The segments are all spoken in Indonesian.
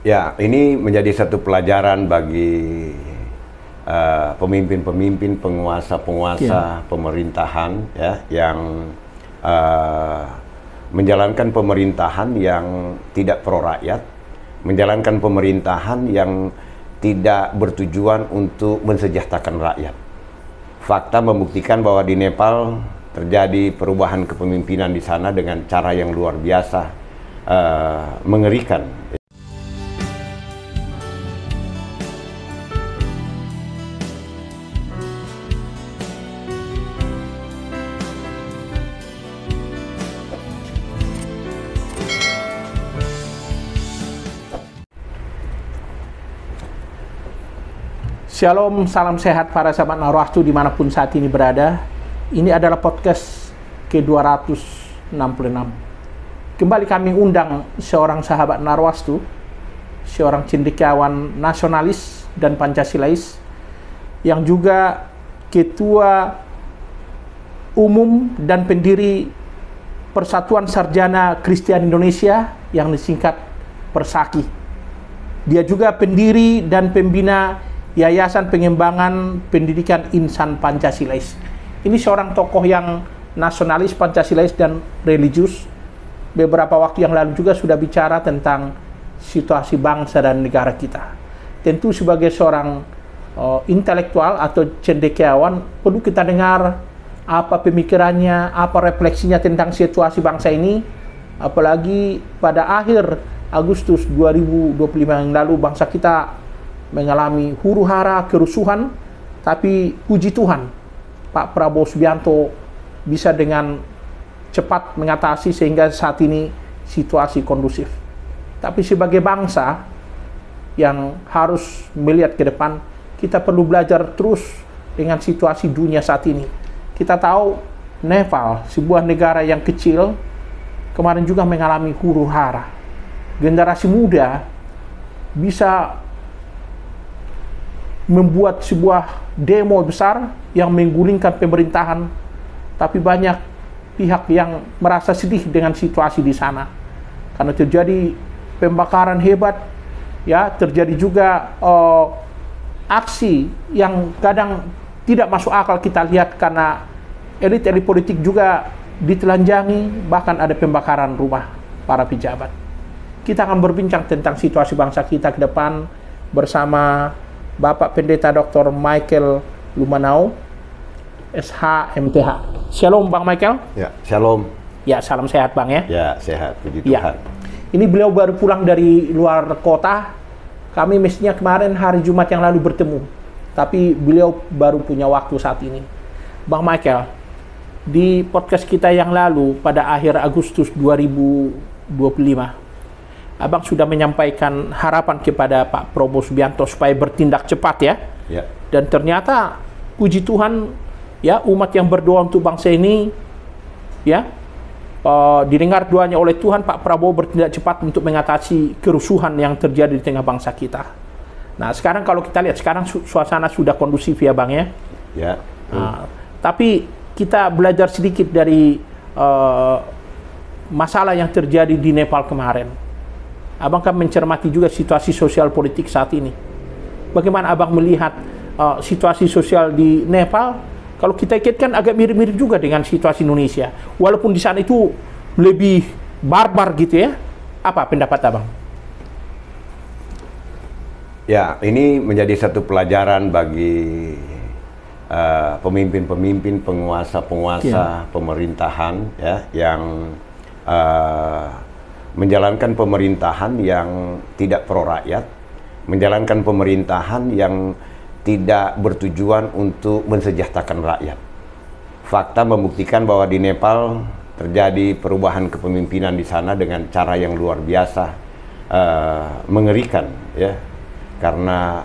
Ya, ini menjadi satu pelajaran bagi pemimpin-pemimpin, penguasa-penguasa pemerintahan ya, yang menjalankan pemerintahan yang tidak pro rakyat, menjalankan pemerintahan yang tidak bertujuan untuk mensejahterakan rakyat. Fakta membuktikan bahwa di Nepal terjadi perubahan kepemimpinan di sana dengan cara yang luar biasa mengerikan. Shalom, salam sehat para sahabat Narwastu dimanapun saat ini berada. Ini adalah podcast ke-266. Kembali kami undang seorang sahabat Narwastu, seorang cendekiawan nasionalis dan Pancasilais, yang juga ketua umum dan pendiri Persatuan Sarjana Kristen Indonesia yang disingkat Persaki. Dia juga pendiri dan pembina Yayasan Pengembangan Pendidikan Insan Pancasilais. Ini seorang tokoh yang nasionalis, Pancasilais, dan religius. Beberapa waktu yang lalu juga sudah bicara tentang situasi bangsa dan negara kita. Tentu sebagai seorang intelektual atau cendekiawan, perlu kita dengar apa pemikirannya, apa refleksinya tentang situasi bangsa ini. Apalagi pada akhir Agustus 2025 yang lalu bangsa kita mengalami huru-hara, kerusuhan, tapi puji Tuhan, Pak Prabowo Subianto bisa dengan cepat mengatasi sehingga saat ini situasi kondusif. Tapi sebagai bangsa yang harus melihat ke depan, kita perlu belajar terus dengan situasi dunia saat ini. Kita tahu Nepal, sebuah negara yang kecil, kemarin juga mengalami huru-hara. Generasi muda bisa membuat sebuah demo besar yang menggulingkan pemerintahan, tapi banyak pihak yang merasa sedih dengan situasi di sana karena terjadi pembakaran hebat, ya, terjadi juga aksi yang kadang tidak masuk akal kita lihat karena elit-elit politik juga ditelanjangi, bahkan ada pembakaran rumah para pejabat. Kita akan berbincang tentang situasi bangsa kita ke depan bersama Bapak Pendeta Dr. Michael Lumanau, SH MTH. Shalom Bang Michael. Ya, shalom. Ya, salam sehat Bang ya. Ya, sehat, puji Ya. Tuhan. Ini beliau baru pulang dari luar kota. Kami mestinya kemarin hari Jumat yang lalu bertemu, tapi beliau baru punya waktu saat ini. Bang Michael, di podcast kita yang lalu pada akhir Agustus 2025, Abang sudah menyampaikan harapan kepada Pak Prabowo Subianto supaya bertindak cepat ya. Ya. Dan ternyata puji Tuhan ya, umat yang berdoa untuk bangsa ini ya didengar doanya oleh Tuhan. Pak Prabowo bertindak cepat untuk mengatasi kerusuhan yang terjadi di tengah bangsa kita. Nah, sekarang kalau kita lihat sekarang suasana sudah kondusif ya Bang ya. Ya. Tapi kita belajar sedikit dari masalah yang terjadi di Nepal kemarin. Abang kan mencermati juga situasi sosial politik saat ini. Bagaimana Abang melihat situasi sosial di Nepal? Kalau kita kaitkan agak mirip-mirip juga dengan situasi Indonesia. Walaupun di sana itu lebih barbar gitu ya. Apa pendapat Abang? Ya, ini menjadi satu pelajaran bagi pemimpin-pemimpin, penguasa-penguasa pemerintahan ya, yang menjalankan pemerintahan yang tidak pro rakyat, menjalankan pemerintahan yang tidak bertujuan untuk mensejahterakan rakyat. Fakta membuktikan bahwa di Nepal terjadi perubahan kepemimpinan di sana dengan cara yang luar biasa mengerikan ya, karena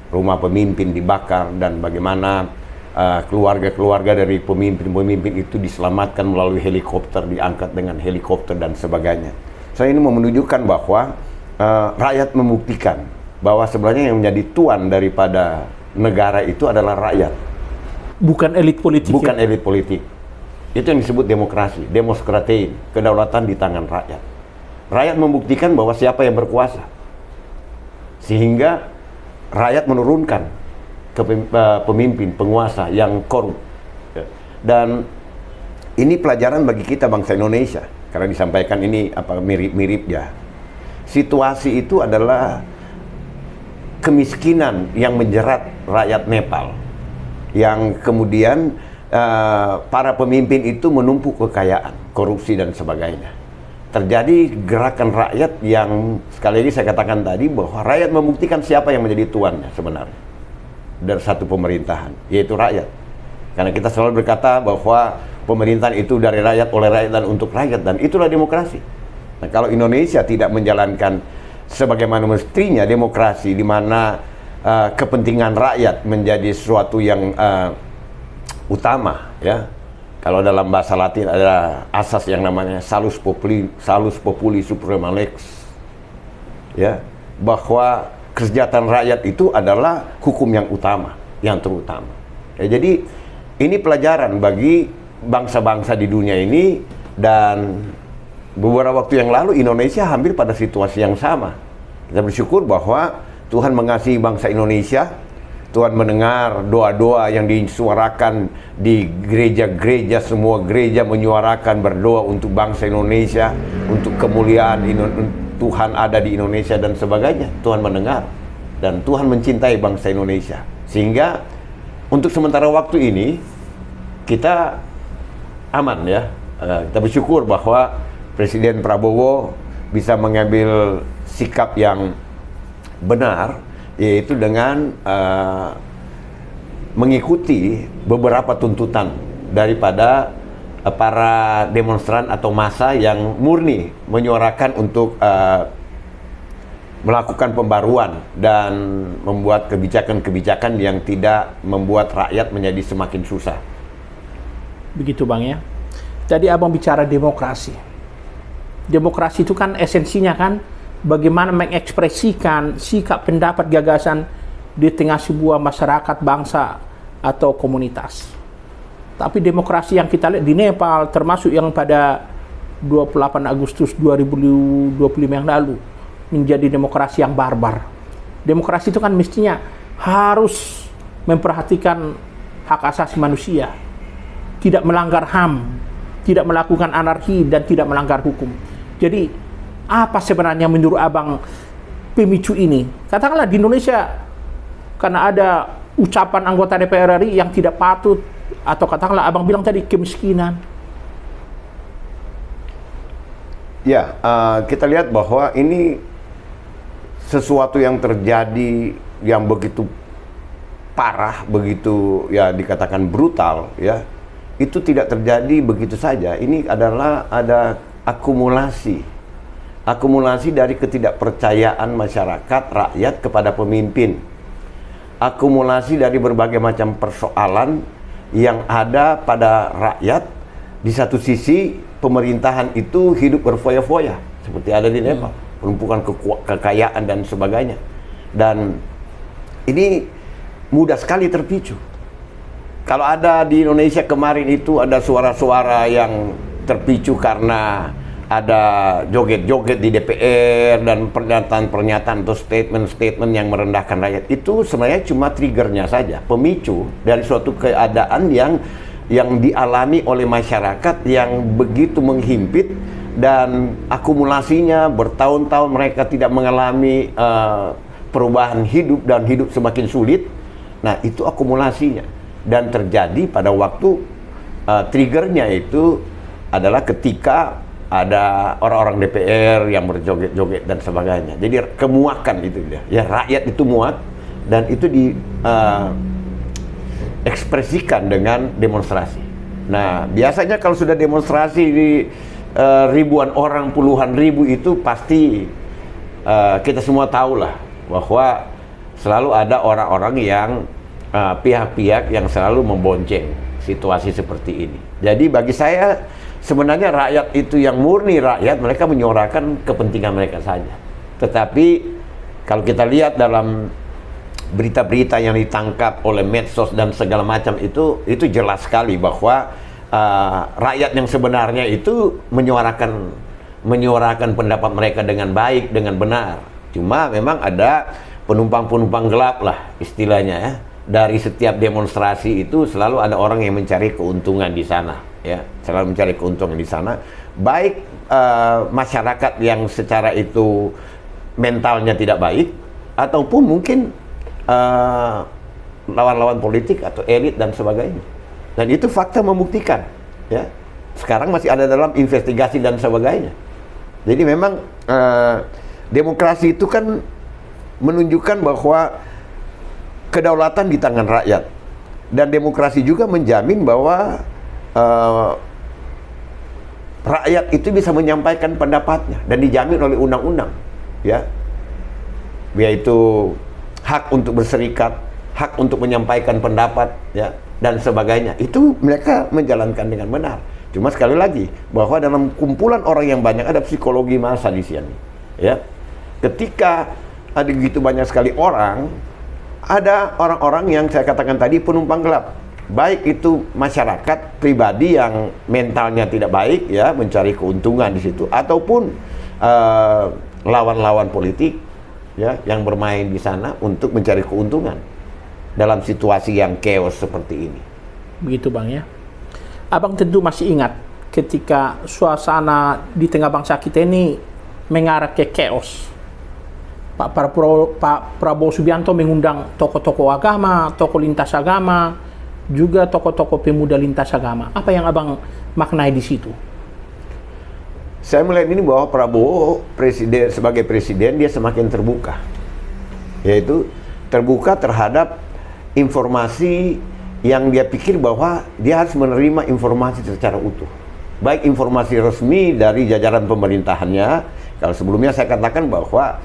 rumah pemimpin dibakar dan bagaimana keluarga-keluarga dari pemimpin-pemimpin itu diselamatkan melalui helikopter, diangkat dengan helikopter dan sebagainya. Saya ini mau menunjukkan bahwa rakyat membuktikan bahwa sebenarnya yang menjadi tuan daripada negara itu adalah rakyat. Bukan elit politik. Bukan elit politik. Itu yang disebut demokrasi, demokratein, kedaulatan di tangan rakyat. Rakyat membuktikan bahwa siapa yang berkuasa. sehingga rakyat menurunkan pemimpin, penguasa yang korup. Dan ini pelajaran bagi kita bangsa Indonesia, karena disampaikan ini mirip-mirip ya. Situasi itu adalah kemiskinan yang menjerat rakyat Nepal, yang kemudian para pemimpin itu menumpuk kekayaan, korupsi dan sebagainya. Terjadi gerakan rakyat yang sekali lagi saya katakan tadi bahwa rakyat membuktikan siapa yang menjadi tuannya sebenarnya dari satu pemerintahan, yaitu rakyat. Karena kita selalu berkata bahwa pemerintahan itu dari rakyat, oleh rakyat dan untuk rakyat, dan itulah demokrasi. Nah, kalau Indonesia tidak menjalankan sebagaimana mestinya demokrasi, di mana kepentingan rakyat menjadi sesuatu yang utama, ya. Kalau dalam bahasa Latin ada asas yang namanya salus populi suprema lex, ya, bahwa kesejahteraan rakyat itu adalah hukum yang utama, yang terutama. Ya, jadi ini pelajaran bagi bangsa-bangsa di dunia ini, dan beberapa waktu yang lalu Indonesia hampir pada situasi yang sama. Kita bersyukur bahwa Tuhan mengasihi bangsa Indonesia. Tuhan mendengar doa-doa yang disuarakan di gereja-gereja, semua gereja menyuarakan berdoa untuk bangsa Indonesia, untuk kemuliaan Tuhan ada di Indonesia dan sebagainya. Tuhan mendengar dan Tuhan mencintai bangsa Indonesia. Sehingga untuk sementara waktu ini kita aman, ya. Kita bersyukur bahwa Presiden Prabowo bisa mengambil sikap yang benar, yaitu dengan mengikuti beberapa tuntutan daripada para demonstran atau massa yang murni menyuarakan untuk melakukan pembaruan dan membuat kebijakan-kebijakan yang tidak membuat rakyat menjadi semakin susah. Begitu Bang ya. Tadi Abang bicara demokrasi. Demokrasi itu kan esensinya kan bagaimana mengekspresikan sikap, pendapat, gagasan di tengah sebuah masyarakat, bangsa, atau komunitas. Tapi demokrasi yang kita lihat di Nepal, termasuk yang pada 28 Agustus 2025 yang lalu, menjadi demokrasi yang barbar. Demokrasi itu kan mestinya harus memperhatikan hak asasi manusia, tidak melanggar HAM, tidak melakukan anarki, dan tidak melanggar hukum. Jadi apa sebenarnya menurut Abang pemicu ini? Katakanlah di Indonesia karena ada ucapan anggota DPR RI yang tidak patut, atau katakanlah Abang bilang tadi kemiskinan. Ya, kita lihat bahwa ini sesuatu yang terjadi yang begitu parah, begitu ya dikatakan brutal, ya. Itu tidak terjadi begitu saja. Ini adalah ada akumulasi dari ketidakpercayaan masyarakat, rakyat kepada pemimpin. Akumulasi dari berbagai macam persoalan yang ada pada rakyat. Di satu sisi, pemerintahan itu hidup berfoya-foya, seperti ada di Nepal, penumpukan kekayaan dan sebagainya. Dan ini mudah sekali terpicu. Kalau ada di Indonesia kemarin itu ada suara-suara yang terpicu karena ada joget-joget di DPR dan pernyataan-pernyataan atau statement-statement yang merendahkan rakyat, itu sebenarnya cuma triggernya saja, pemicu dari suatu keadaan yang dialami oleh masyarakat yang begitu menghimpit, dan akumulasinya bertahun-tahun mereka tidak mengalami perubahan hidup dan hidup semakin sulit. Nah, itu akumulasinya, dan terjadi pada waktu triggernya itu adalah ketika ada orang-orang DPR yang berjoget-joget dan sebagainya. Jadi kemuakan itu dia. Ya, rakyat itu muak, dan itu diekspresikan dengan demonstrasi. Nah, biasanya kalau sudah demonstrasi di ribuan orang, puluhan ribu, itu pasti kita semua tahulah bahwa selalu ada orang-orang yang pihak-pihak yang selalu membonceng situasi seperti ini. Jadi bagi saya sebenarnya rakyat itu yang murni rakyat, mereka menyuarakan kepentingan mereka saja. Tetapi kalau kita lihat dalam berita-berita yang ditangkap oleh medsos dan segala macam itu jelas sekali bahwa rakyat yang sebenarnya itu menyuarakan pendapat mereka dengan baik, dengan benar. Cuma memang ada penumpang-penumpang gelap lah istilahnya ya. Dari setiap demonstrasi itu selalu ada orang yang mencari keuntungan di sana, ya, selalu mencari keuntungan di sana. Baik masyarakat yang secara itu mentalnya tidak baik, ataupun mungkin lawan-lawan politik atau elit dan sebagainya. Dan itu fakta membuktikan, ya. Sekarang masih ada dalam investigasi dan sebagainya. Jadi memang demokrasi itu kan menunjukkan bahwa kedaulatan di tangan rakyat, dan demokrasi juga menjamin bahwa rakyat itu bisa menyampaikan pendapatnya dan dijamin oleh undang-undang, ya, yaitu hak untuk berserikat, hak untuk menyampaikan pendapat, ya, dan sebagainya. Itu mereka menjalankan dengan benar. Cuma sekali lagi bahwa dalam kumpulan orang yang banyak ada psikologi massa di sini, ya. Ketika ada begitu banyak sekali orang, ada orang-orang yang saya katakan tadi penumpang gelap, baik itu masyarakat pribadi yang mentalnya tidak baik, ya, mencari keuntungan di situ, ataupun lawan-lawan politik, ya, yang bermain di sana untuk mencari keuntungan dalam situasi yang chaos seperti ini. Begitu Bang, ya. Abang tentu masih ingat ketika suasana di tengah bangsa kita ini mengarah ke chaos. Pak Prabowo Subianto mengundang tokoh-tokoh agama, tokoh lintas agama, juga tokoh-tokoh pemuda lintas agama. Apa yang Abang maknai di situ? Saya melihat ini bahwa Prabowo sebagai presiden dia semakin terbuka, yaitu terbuka terhadap informasi yang dia pikir bahwa dia harus menerima informasi secara utuh, baik informasi resmi dari jajaran pemerintahannya. Kalau sebelumnya saya katakan bahwa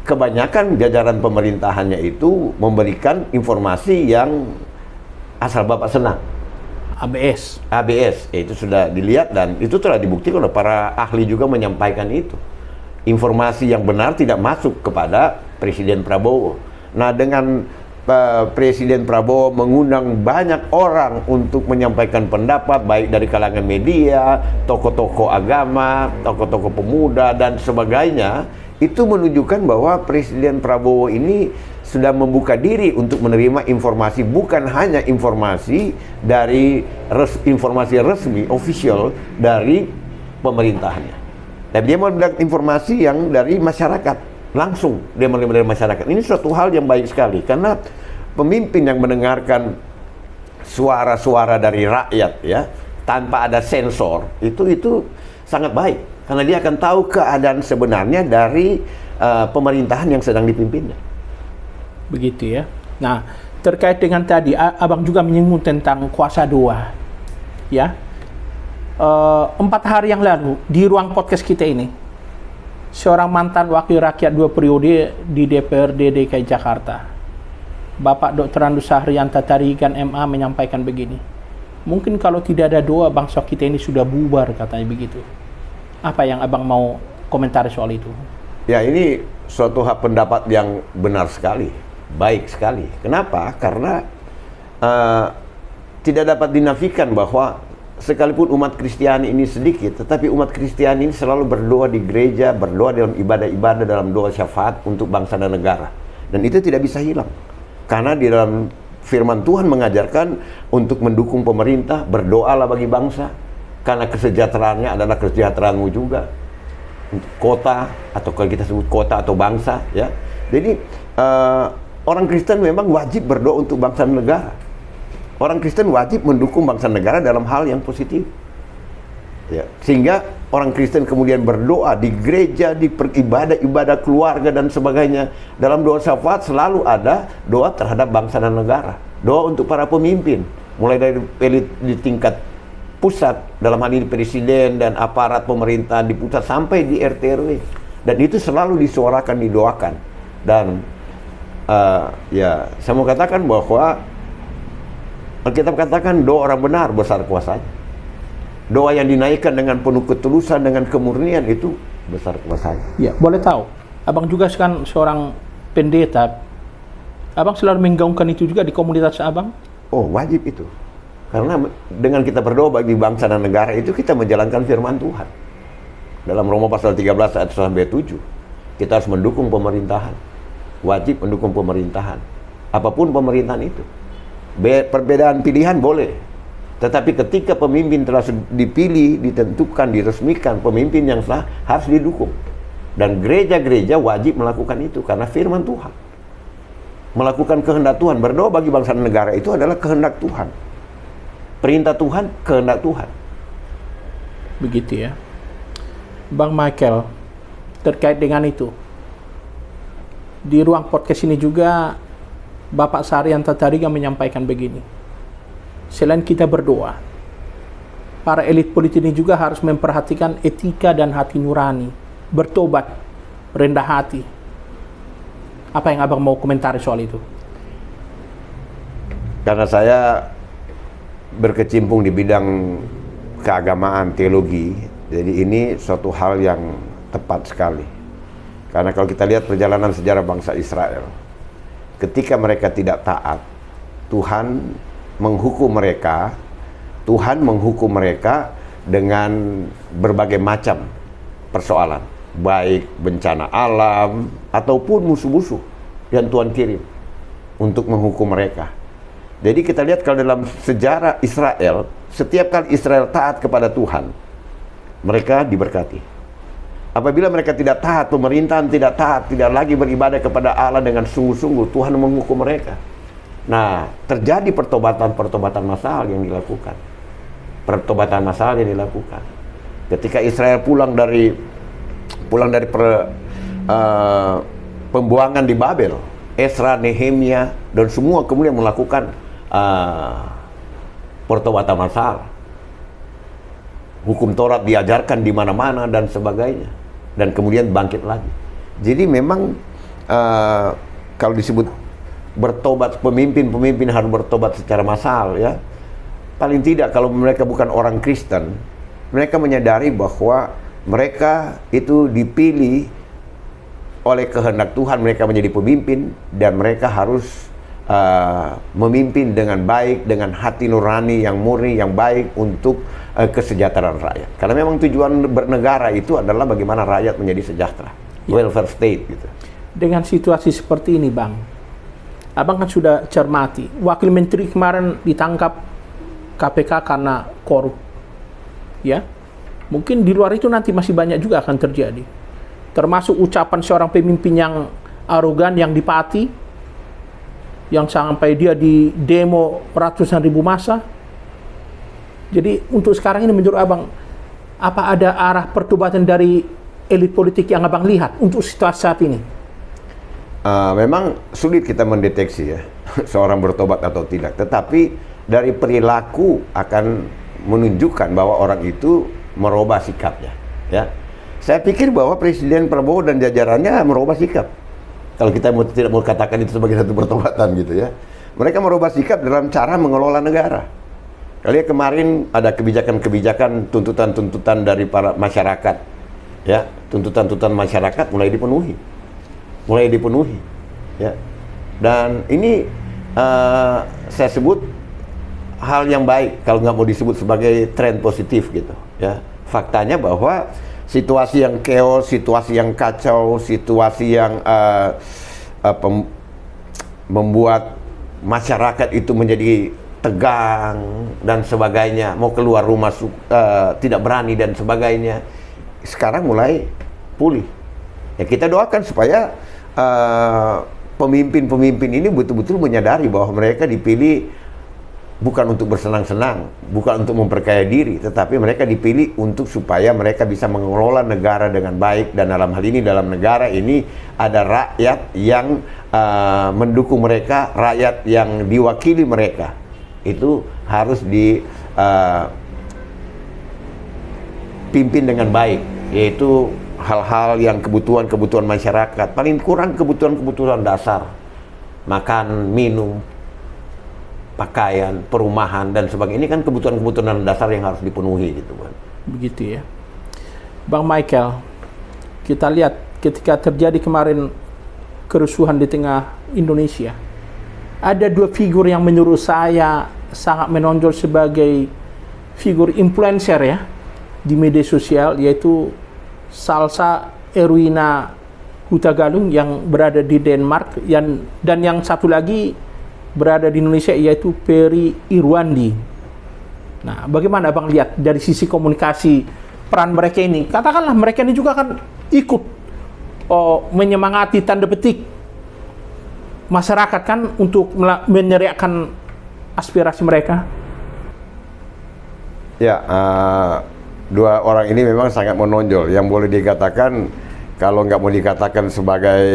kebanyakan jajaran pemerintahannya itu memberikan informasi yang asal Bapak senang. ABS, itu sudah dilihat dan itu telah dibuktikan oleh para ahli juga menyampaikan itu. Informasi yang benar tidak masuk kepada Presiden Prabowo. Nah, dengan Presiden Prabowo mengundang banyak orang untuk menyampaikan pendapat, baik dari kalangan media, tokoh-tokoh agama, tokoh-tokoh pemuda, dan sebagainya, itu menunjukkan bahwa Presiden Prabowo ini sudah membuka diri untuk menerima informasi, bukan hanya informasi dari informasi resmi, official dari pemerintahannya. Dan dia mendapat informasi yang dari masyarakat, langsung dia menerima dari masyarakat. Ini suatu hal yang baik sekali, karena pemimpin yang mendengarkan suara-suara dari rakyat, ya, tanpa ada sensor, itu sangat baik. Karena dia akan tahu keadaan sebenarnya dari pemerintahan yang sedang dipimpinnya. Begitu, ya. Nah, terkait dengan tadi, Abang juga menyinggung tentang kuasa doa. Ya, 4 hari yang lalu, di ruang podcast kita ini, seorang mantan wakil rakyat 2 periode di DPRD DKI Jakarta, Bapak Dr. Andus Sahrianta Tarigan MA, menyampaikan begini, mungkin kalau tidak ada doa, bangsa kita ini sudah bubar, katanya begitu. Apa yang Abang mau komentari soal itu? Ya, ini suatu hak pendapat yang benar sekali, baik sekali. Kenapa? Karena tidak dapat dinafikan bahwa sekalipun umat Kristiani ini sedikit, tetapi umat Kristiani ini selalu berdoa di gereja, berdoa dalam ibadah-ibadah, dalam doa syafaat untuk bangsa dan negara. Dan itu tidak bisa hilang. Karena di dalam firman Tuhan mengajarkan untuk mendukung pemerintah, berdoalah bagi bangsa. Karena kesejahteraannya adalah kesejahteraanmu juga. Untuk kota, atau kalau kita sebut kota atau bangsa, ya. Jadi orang Kristen memang wajib berdoa untuk bangsa dan negara. Orang Kristen wajib mendukung bangsa dan negara dalam hal yang positif, ya. Sehingga orang Kristen kemudian berdoa di gereja, di ibadah keluarga dan sebagainya. Dalam doa syafaat selalu ada doa terhadap bangsa dan negara, doa untuk para pemimpin, mulai dari elit di tingkat pusat, dalam hal ini presiden dan aparat pemerintahan di pusat sampai di RT RW, dan itu selalu disuarakan, didoakan. Dan ya, saya mau katakan bahwa Alkitab katakan doa orang benar besar kuasanya. Doa yang dinaikkan dengan penuh ketulusan, dengan kemurnian, itu besar kuasanya. Ya, boleh tahu, Abang juga kan seorang pendeta, Abang selalu menggaungkan itu juga di komunitas Abang? Oh, wajib itu. Karena dengan kita berdoa bagi bangsa dan negara itu kita menjalankan firman Tuhan. Dalam Roma pasal 13 ayat 1-7, kita harus mendukung pemerintahan. wajib mendukung pemerintahan. Apapun pemerintahan itu. Perbedaan pilihan boleh. Tetapi ketika pemimpin telah dipilih, ditentukan, diresmikan, pemimpin yang sah harus didukung. Dan gereja-gereja wajib melakukan itu karena firman Tuhan. Melakukan kehendak Tuhan, berdoa bagi bangsa dan negara itu adalah kehendak Tuhan. Perintah Tuhan, kehendak Tuhan. Begitu ya. Bang Michael, terkait dengan itu, di ruang podcast ini juga Bapak Saryanto Tariga menyampaikan begini. Selain kita berdoa, para elit politik ini juga harus memperhatikan etika dan hati nurani, bertobat, rendah hati. Apa yang Abang mau komentari soal itu? Karena saya berkecimpung di bidang keagamaan, teologi, jadi ini suatu hal yang tepat sekali. Karena kalau kita lihat perjalanan sejarah bangsa Israel, ketika mereka tidak taat, Tuhan menghukum mereka. Tuhan menghukum mereka dengan berbagai macam persoalan, baik bencana alam ataupun musuh-musuh yang Tuhan kirim untuk menghukum mereka. Jadi kita lihat kalau dalam sejarah Israel, setiap kali Israel taat kepada Tuhan, mereka diberkati. Apabila mereka tidak taat, pemerintahan tidak taat, tidak lagi beribadah kepada Allah dengan sungguh-sungguh, Tuhan menghukum mereka. Nah, terjadi pertobatan massal yang dilakukan. Pertobatan massal yang dilakukan. Ketika Israel pulang dari pembuangan di Babel, Ezra, Nehemia, dan semua kemudian melakukan pertobatan massal. Hukum Taurat diajarkan di mana-mana dan sebagainya, dan kemudian bangkit lagi. Jadi memang kalau disebut bertobat, pemimpin harus bertobat secara massal, ya. Paling tidak kalau mereka bukan orang Kristen, mereka menyadari bahwa mereka itu dipilih oleh kehendak Tuhan, mereka menjadi pemimpin dan mereka harus memimpin dengan baik, dengan hati nurani yang murni, yang baik untuk kesejahteraan rakyat. Karena memang tujuan bernegara itu adalah bagaimana rakyat menjadi sejahtera, welfare state gitu. Dengan situasi seperti ini, Bang, Abang kan sudah cermati, Wakil Menteri kemarin ditangkap KPK karena korup, ya. Mungkin di luar itu nanti masih banyak juga akan terjadi. Termasuk ucapan seorang pemimpin yang arogan, yang dipati, yang sampai dia di demo ratusan ribu massa. Jadi untuk sekarang ini menurut Abang, apa ada arah pertobatan dari elit politik yang Abang lihat untuk situasi saat ini? Memang sulit kita mendeteksi ya seorang bertobat atau tidak, tetapi dari perilaku akan menunjukkan bahwa orang itu merubah sikapnya, ya. Saya pikir bahwa Presiden Prabowo dan jajarannya merubah sikap. Kalau kita tidak mau katakan itu sebagai satu pertobatan gitu ya, mereka merubah sikap dalam cara mengelola negara. Kali kemarin ada kebijakan-kebijakan, tuntutan-tuntutan dari para masyarakat, ya, tuntutan-tuntutan masyarakat mulai dipenuhi, ya. Dan ini saya sebut hal yang baik kalau nggak mau disebut sebagai tren positif gitu, ya. Faktanya bahwa situasi yang chaos, situasi yang kacau, situasi yang membuat masyarakat itu menjadi tegang dan sebagainya, mau keluar rumah tidak berani dan sebagainya, sekarang mulai pulih. Ya, kita doakan supaya pemimpin-pemimpin ini betul-betul menyadari bahwa mereka dipilih bukan untuk bersenang-senang, bukan untuk memperkaya diri, tetapi mereka dipilih untuk supaya mereka bisa mengelola negara dengan baik. Dan dalam hal ini, dalam negara ini ada rakyat yang mendukung mereka, rakyat yang diwakili mereka. Itu harus dipimpin dengan baik, yaitu hal-hal yang kebutuhan masyarakat, paling kurang kebutuhan dasar, makan, minum, pakaian, perumahan dan sebagainya. Ini kan kebutuhan dasar yang harus dipenuhi gitu, Bang. Begitu ya. Bang Michael, kita lihat ketika terjadi kemarin kerusuhan di tengah Indonesia, ada dua figur yang menurut saya sangat menonjol sebagai figur influencer ya di media sosial, yaitu Salsa Erwina Huta Galung yang berada di Denmark, dan yang satu lagi berada di Indonesia yaitu Peri Irwandi. Nah, bagaimana Abang lihat dari sisi komunikasi peran mereka ini? Katakanlah mereka ini juga kan ikut menyemangati tanda petik masyarakat kan untuk meneriakkan aspirasi mereka. Ya, dua orang ini memang sangat menonjol. Yang boleh dikatakan, kalau nggak mau dikatakan sebagai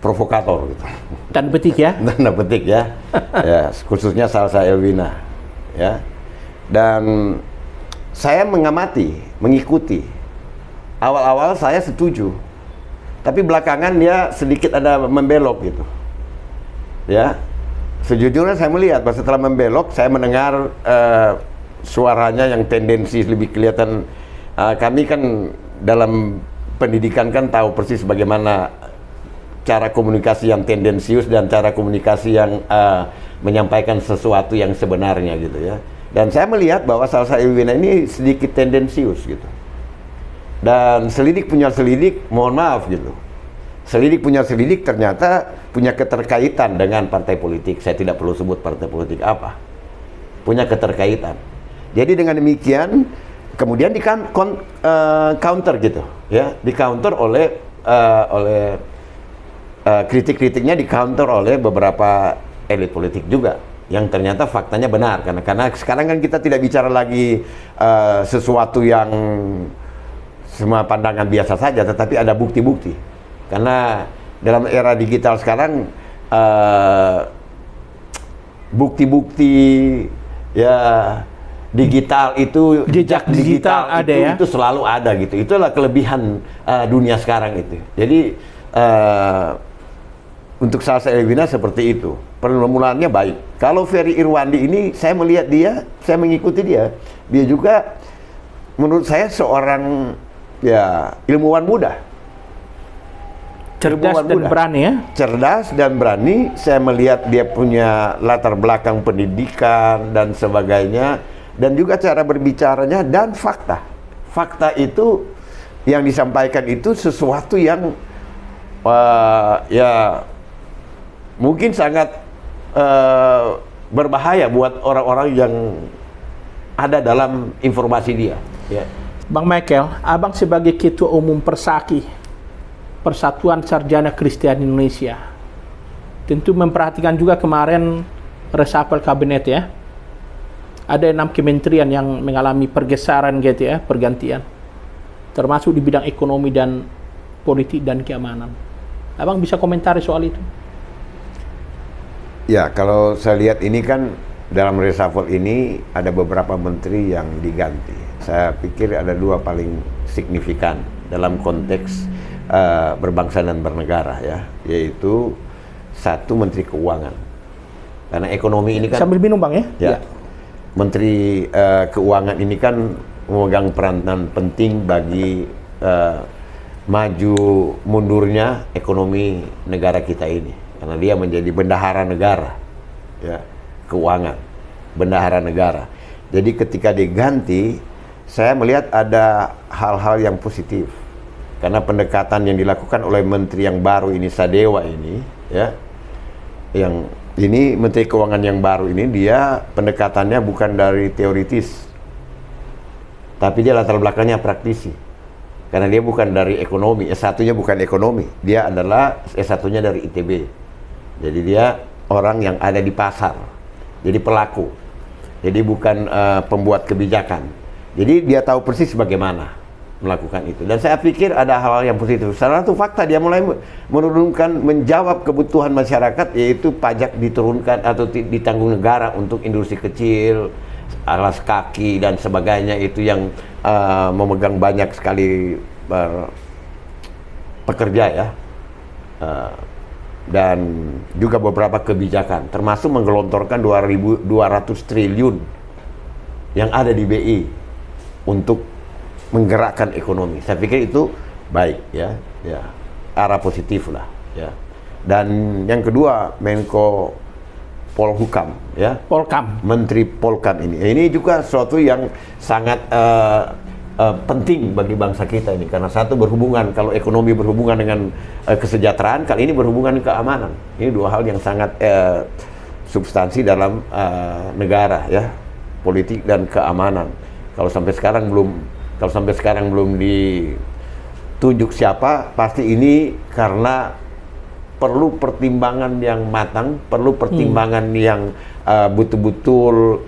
provokator gitu. Tanda petik ya? Tanda petik ya. Ya, khususnya Salsa Elwina. Ya. Dan saya mengamati, mengikuti. Awal-awal saya setuju. Tapi belakangan dia sedikit ada membelok gitu. Ya. Sejujurnya saya melihat bahwa setelah membelok, saya mendengar suaranya yang tendensi lebih kelihatan. Kami kan dalam pendidikan kan tahu persis bagaimana cara komunikasi yang tendensius dan cara komunikasi yang menyampaikan sesuatu yang sebenarnya gitu ya. Dan saya melihat bahwa Salsa Elwina ini sedikit tendensius gitu. Dan selidik punya selidik, mohon maaf gitu. Selidik punya selidik ternyata punya keterkaitan dengan partai politik. Saya tidak perlu sebut partai politik apa. Punya keterkaitan. Jadi dengan demikian kemudian di counter gitu ya, di counter oleh kritik-kritiknya di counter oleh beberapa elit politik juga yang ternyata faktanya benar, karena sekarang kan kita tidak bicara lagi sesuatu yang semua pandangan biasa saja, tetapi ada bukti-bukti. Karena dalam era digital sekarang bukti-bukti ya digital itu, jejak digital ada itu, ya, itu selalu ada gitu. Itulah kelebihan dunia sekarang itu. Jadi untuk Salsa Elwina seperti itu, permulaannya baik. Kalau Peri Irwandi ini saya melihat dia, saya mengikuti dia juga menurut saya seorang ya ilmuwan muda. Cerdas dan berani ya? Cerdas dan berani. Saya melihat dia punya latar belakang pendidikan dan sebagainya, dan juga cara berbicaranya dan fakta. Fakta itu yang disampaikan itu sesuatu yang ya mungkin sangat berbahaya buat orang-orang yang ada dalam informasi dia. Ya. Bang Michael, Abang sebagai Ketua Umum Persaki, Persatuan Sarjana Kristen Indonesia, tentu memperhatikan juga kemarin reshuffle kabinet ya. Ada 6 kementerian yang mengalami pergeseran gitu ya, pergantian. Termasuk di bidang ekonomi dan politik dan keamanan. Abang bisa komentari soal itu? Ya, kalau saya lihat ini kan dalam reshuffle ini ada beberapa menteri yang diganti. Saya pikir ada 2 paling signifikan dalam konteks berbangsa dan bernegara ya, yaitu 1 Menteri Keuangan. Karena ekonomi ini kan sambil minum Bang ya. Ya. Menteri Keuangan ini kan memegang peranan penting bagi maju mundurnya ekonomi negara kita ini, karena dia menjadi bendahara negara ya, keuangan, bendahara negara. Jadi ketika diganti, saya melihat ada hal-hal yang positif. Karena pendekatan yang dilakukan oleh menteri yang baru ini, Sadewa ini, ya, yang ini Menteri Keuangan yang baru ini, dia pendekatannya bukan dari teoritis, tapi dia latar belakangnya praktisi. Karena dia bukan dari ekonomi, S1-nya bukan ekonomi, dia adalah S1-nya dari ITB. Jadi dia orang yang ada di pasar, jadi pelaku, jadi bukan pembuat kebijakan. Jadi dia tahu persis bagaimana melakukan itu, dan saya pikir ada hal-hal yang positif. Salah satu fakta, dia mulai menurunkan, menjawab kebutuhan masyarakat, yaitu pajak diturunkan atau ditanggung negara untuk industri kecil, alas kaki dan sebagainya, itu yang memegang banyak sekali pekerja ya, dan juga beberapa kebijakan, termasuk menggelontorkan 2.200 triliun yang ada di BI untuk menggerakkan ekonomi. Saya pikir itu baik ya, ya, arah positif lah ya. Dan yang kedua, Menko Polhukam ya, Polkam, Menteri Polkam ini juga sesuatu yang sangat penting bagi bangsa kita ini, karena satu berhubungan, kalau ekonomi berhubungan dengan kesejahteraan, kali ini berhubungan dengan keamanan. Ini dua hal yang sangat substansi dalam negara, ya, politik dan keamanan. Kalau sampai sekarang belum ditunjuk siapa, pasti ini karena perlu pertimbangan yang matang, perlu pertimbangan yang betul-betul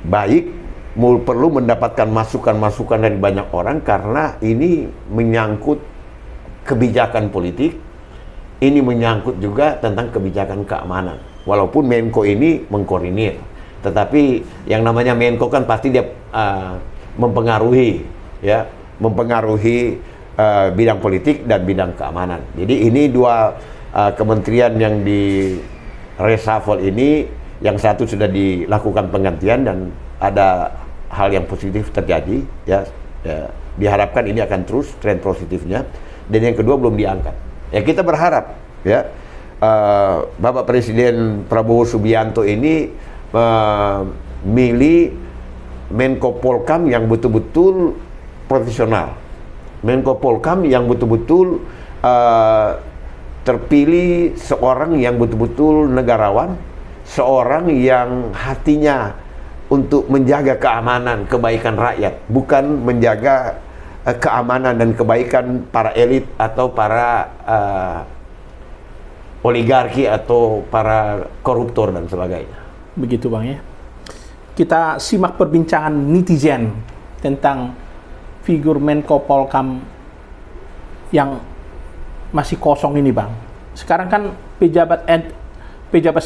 baik, perlu mendapatkan masukan-masukan dari banyak orang, karena ini menyangkut kebijakan politik, ini menyangkut juga tentang kebijakan keamanan. Walaupun Menko ini mengkoordinir, tetapi yang namanya Menko kan pasti dia mempengaruhi bidang politik dan bidang keamanan. Jadi ini dua kementerian yang di reshuffle ini, yang satu sudah dilakukan penggantian dan ada hal yang positif terjadi, ya, diharapkan ini akan terus tren positifnya. Dan yang kedua belum diangkat. Ya, kita berharap, ya, Bapak Presiden Prabowo Subianto ini memilih Menko Polkam yang betul-betul profesional, Menko Polkam yang betul-betul terpilih seorang yang betul-betul negarawan, seorang yang hatinya untuk menjaga keamanan, kebaikan rakyat, bukan menjaga keamanan dan kebaikan para elit atau para oligarki atau para koruptor dan sebagainya. Begitu Bang, ya. Kita simak perbincangan netizen tentang figur Menko Polkam yang masih kosong ini, Bang. Sekarang kan pejabat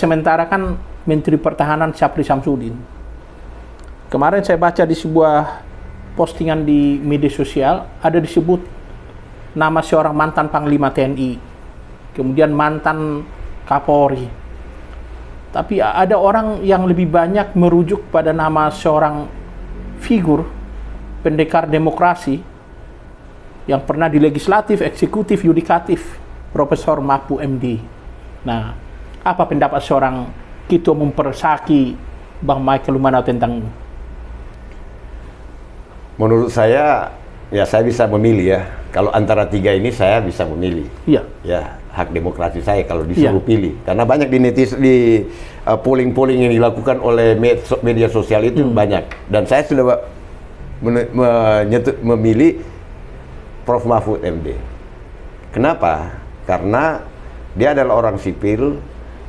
sementara kan Menteri Pertahanan Syafri Samsudin. Kemarin saya baca di sebuah postingan di media sosial, ada disebut nama seorang mantan Panglima TNI, kemudian mantan Kapolri. Tapi ada orang yang lebih banyak merujuk pada nama seorang figur pendekar demokrasi yang pernah di legislatif, eksekutif, yudikatif, Profesor Mahfud MD. Nah, apa pendapat seorang Ketua Umum Persaki, Bang Michael Lumanao, tentang ini? Menurut saya, ya saya bisa memilih, ya. Kalau antara tiga ini saya bisa memilih. Iya. Ya, hak demokrasi saya kalau disuruh pilih. Karena banyak di polling-polling yang dilakukan oleh media sosial itu banyak. Dan saya sudah memilih Prof. Mahfud MD. Kenapa? Karena dia adalah orang sipil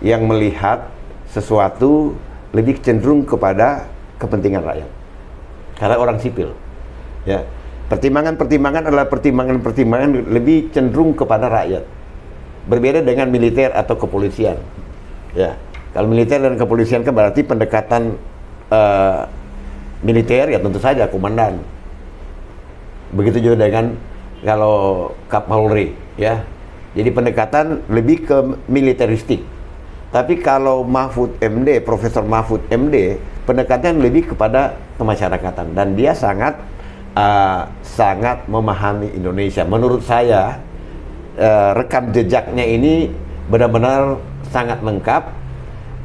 yang melihat sesuatu lebih cenderung kepada kepentingan rakyat. Karena orang sipil, ya, pertimbangan-pertimbangan adalah pertimbangan-pertimbangan lebih cenderung kepada rakyat. Berbeda dengan militer atau kepolisian. Ya, kalau militer dan kepolisian kan berarti pendekatan militer, ya tentu saja komandan. Begitu juga dengan kalau Kapolri, ya. Jadi pendekatan lebih ke militeristik. Tapi kalau Mahfud MD, Profesor Mahfud MD, pendekatan lebih kepada kemasyarakatan, dan dia sangat memahami Indonesia. Menurut saya rekam jejaknya ini benar-benar sangat lengkap,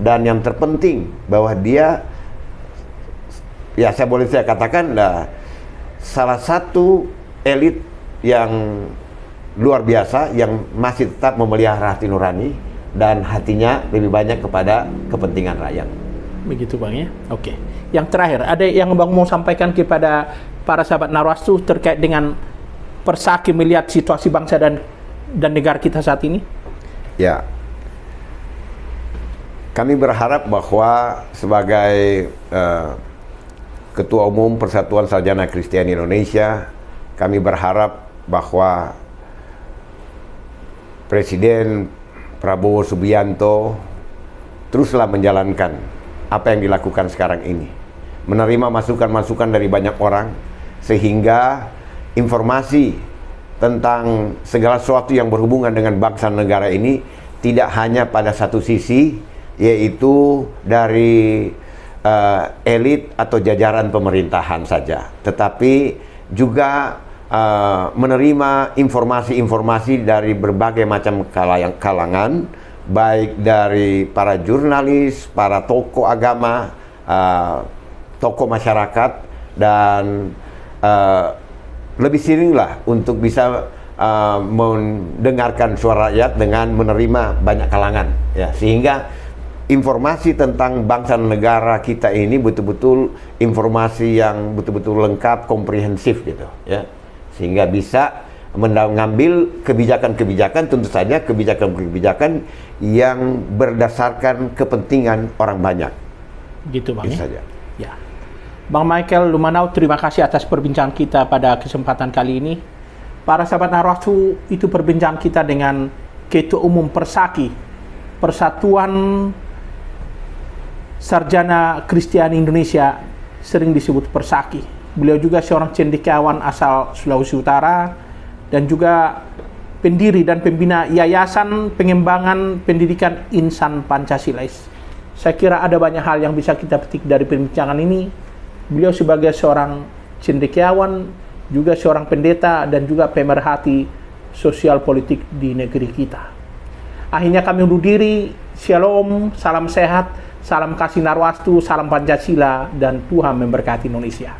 dan yang terpenting bahwa dia, ya saya katakan, salah satu elit yang luar biasa yang masih tetap memelihara hati nurani dan hatinya lebih banyak kepada kepentingan rakyat. Begitu Bang, ya. Oke. Yang terakhir, ada yang Bang mau sampaikan kepada para sahabat Narwastu terkait dengan Persaki melihat situasi bangsa dan negara kita saat ini? Ya. Kami berharap bahwa sebagai Ketua Umum Persatuan Sarjana Kristen Indonesia, kami berharap bahwa Presiden Prabowo Subianto teruslah menjalankan apa yang dilakukan sekarang ini, menerima masukan-masukan dari banyak orang, sehingga informasi tentang segala sesuatu yang berhubungan dengan bangsa dan negara ini tidak hanya pada satu sisi, yaitu dari elit atau jajaran pemerintahan saja, tetapi juga menerima informasi-informasi dari berbagai macam kalangan, baik dari para jurnalis, para tokoh agama, tokoh masyarakat, dan lebih seringlah untuk bisa mendengarkan suara rakyat dengan menerima banyak kalangan, ya, sehingga informasi tentang bangsa dan negara kita ini betul-betul informasi yang betul-betul lengkap, komprehensif gitu, ya, sehingga bisa mengambil kebijakan-kebijakan, tentu saja kebijakan-kebijakan yang berdasarkan kepentingan orang banyak. Gitu Bang. Itu Ya? saja. Ya. Bang Michael Lumanau, terima kasih atas perbincangan kita pada kesempatan kali ini. Para sahabat Narwahtu, itu perbincangan kita dengan Ketua Umum Persaki, Persatuan Sarjana Kristiani Indonesia, sering disebut Persaki. Beliau juga seorang cendekiawan asal Sulawesi Utara dan juga pendiri dan pembina Yayasan Pengembangan Pendidikan Insan Pancasilais. Saya kira ada banyak hal yang bisa kita petik dari perbincangan ini. Beliau sebagai seorang cendekiawan, juga seorang pendeta dan juga pemerhati sosial politik di negeri kita. Akhirnya kami undur diri. Shalom, salam sehat, salam kasih Narwastu, salam Pancasila, dan Tuhan memberkati Indonesia.